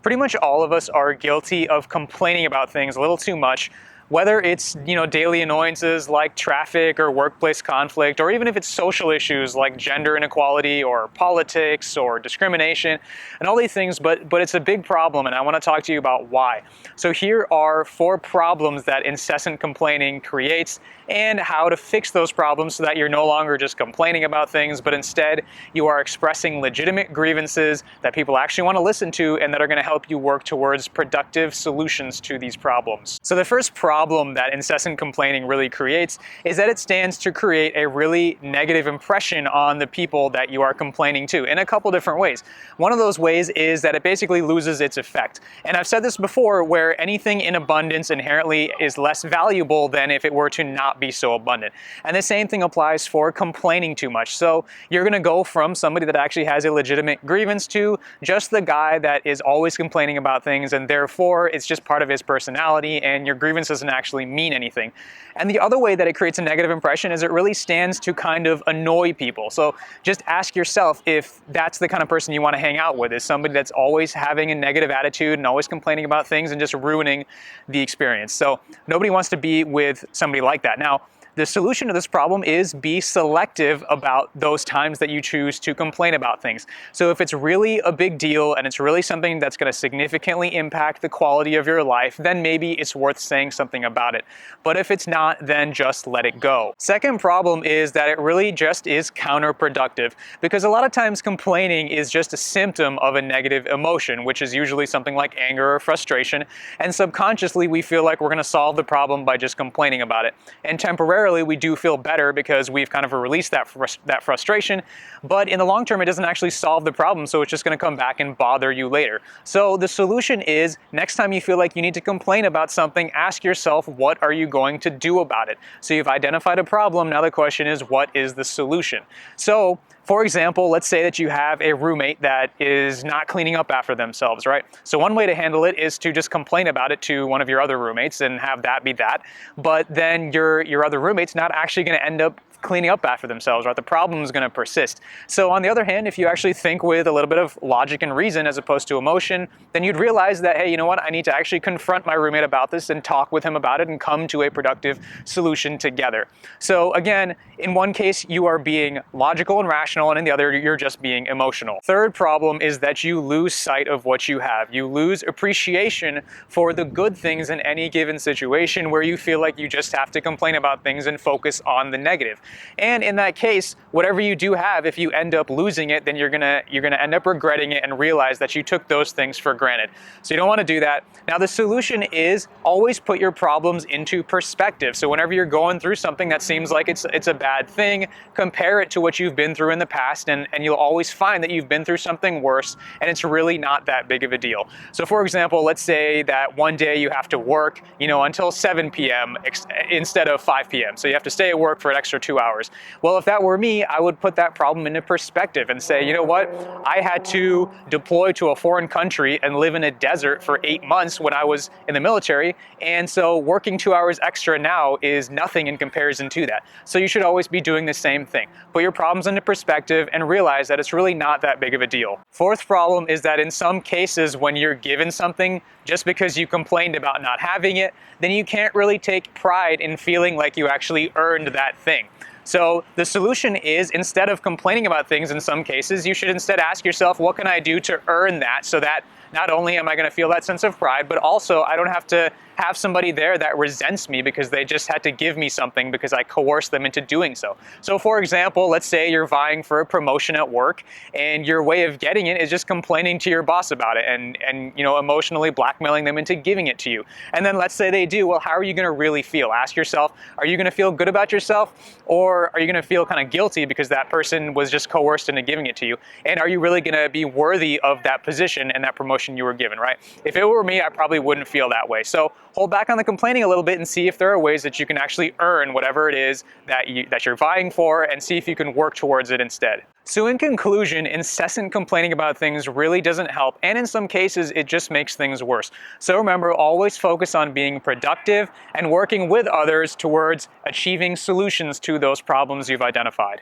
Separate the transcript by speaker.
Speaker 1: Pretty much all of us are guilty of complaining about things a little too much, whether it's, daily annoyances like traffic or workplace conflict, or even if it's social issues like gender inequality or politics or discrimination and all these things, but it's a big problem, and I want to talk to you about why. So here are 4 problems that incessant complaining creates and how to fix those problems so that you're no longer just complaining about things, but instead you are expressing legitimate grievances that people actually want to listen to and that are going to help you work towards productive solutions to these problems. So the first problem that incessant complaining really creates is that it stands to create a really negative impression on the people that you are complaining to in a couple different ways. One of those ways is that it basically loses its effect. And I've said this before, where anything in abundance inherently is less valuable than if it were to not be so abundant. And the same thing applies for complaining too much. So you're going to go from somebody that actually has a legitimate grievance to just the guy that is always complaining about things, and therefore it's just part of his personality and your grievance doesn't actually mean anything. And the other way that it creates a negative impression is it really stands to kind of annoy people. So just ask yourself if that's the kind of person you want to hang out with, is somebody that's always having a negative attitude and always complaining about things and just ruining the experience. So nobody wants to be with somebody like that. Now, the solution to this problem is be selective about those times that you choose to complain about things. So if it's really a big deal and it's really something that's going to significantly impact the quality of your life, then maybe it's worth saying something about it. But if it's not, then just let it go. Second problem is that it really just is counterproductive, because a lot of times complaining is just a symptom of a negative emotion, which is usually something like anger or frustration. And subconsciously, we feel like we're going to solve the problem by just complaining about it. And temporarily, we do feel better because we've kind of released that frustration, but in the long term, it doesn't actually solve the problem, so it's just going to come back and bother you later. So the solution is, next time you feel like you need to complain about something, ask yourself, what are you going to do about it? So you've identified a problem, now the question is, what is the solution? So, for example, let's say that you have a roommate that is not cleaning up after themselves, right? So one way to handle it is to just complain about it to one of your other roommates and have that be that. But then your other roommate's not actually going to end up cleaning up after themselves, right? The problem is going to persist. So on the other hand, if you actually think with a little bit of logic and reason as opposed to emotion, then you'd realize that, hey, you know what? I need to actually confront my roommate about this and talk with him about it and come to a productive solution together. So again, in one case, you are being logical and rational, and in the other, you're just being emotional. Third problem is that you lose sight of what you have. You lose appreciation for the good things in any given situation, where you feel like you just have to complain about things and focus on the negative. And in that case, whatever you do have, if you end up losing it, then you're gonna end up regretting it and realize that you took those things for granted. So you don't want to do that. Now the solution is always put your problems into perspective. So whenever you're going through something that seems like it's a bad thing, compare it to what you've been through in the past, and you'll always find that you've been through something worse and it's really not that big of a deal. So for example, let's say that one day you have to work, until 7 p.m. instead of 5 p.m. So you have to stay at work for an extra 2 hours. Well, if that were me, I would put that problem into perspective and say, you know what? I had to deploy to a foreign country and live in a desert for 8 months when I was in the military. And so working 2 hours extra now is nothing in comparison to that. So you should always be doing the same thing. Put your problems into perspective and realize that it's really not that big of a deal. Fourth problem is that in some cases, when you're given something, just because you complained about not having it, then you can't really take pride in feeling like you actually earned that thing. So the solution is, instead of complaining about things in some cases, you should instead ask yourself, what can I do to earn that, so that not only am I going to feel that sense of pride, but also I don't have to have somebody there that resents me because they just had to give me something because I coerced them into doing so. So for example, let's say you're vying for a promotion at work, and your way of getting it is just complaining to your boss about it and emotionally blackmailing them into giving it to you. And then let's say they do. Well, how are you going to really feel? Ask yourself, are you going to feel good about yourself, or are you going to feel kind of guilty because that person was just coerced into giving it to you? And are you really going to be worthy of that position and that promotion you were given, right? If it were me, I probably wouldn't feel that way. So hold back on the complaining a little bit and see if there are ways that you can actually earn whatever it is that you're vying for, and see if you can work towards it instead. So in conclusion, incessant complaining about things really doesn't help, and in some cases, it just makes things worse. So remember, always focus on being productive and working with others towards achieving solutions to those problems you've identified.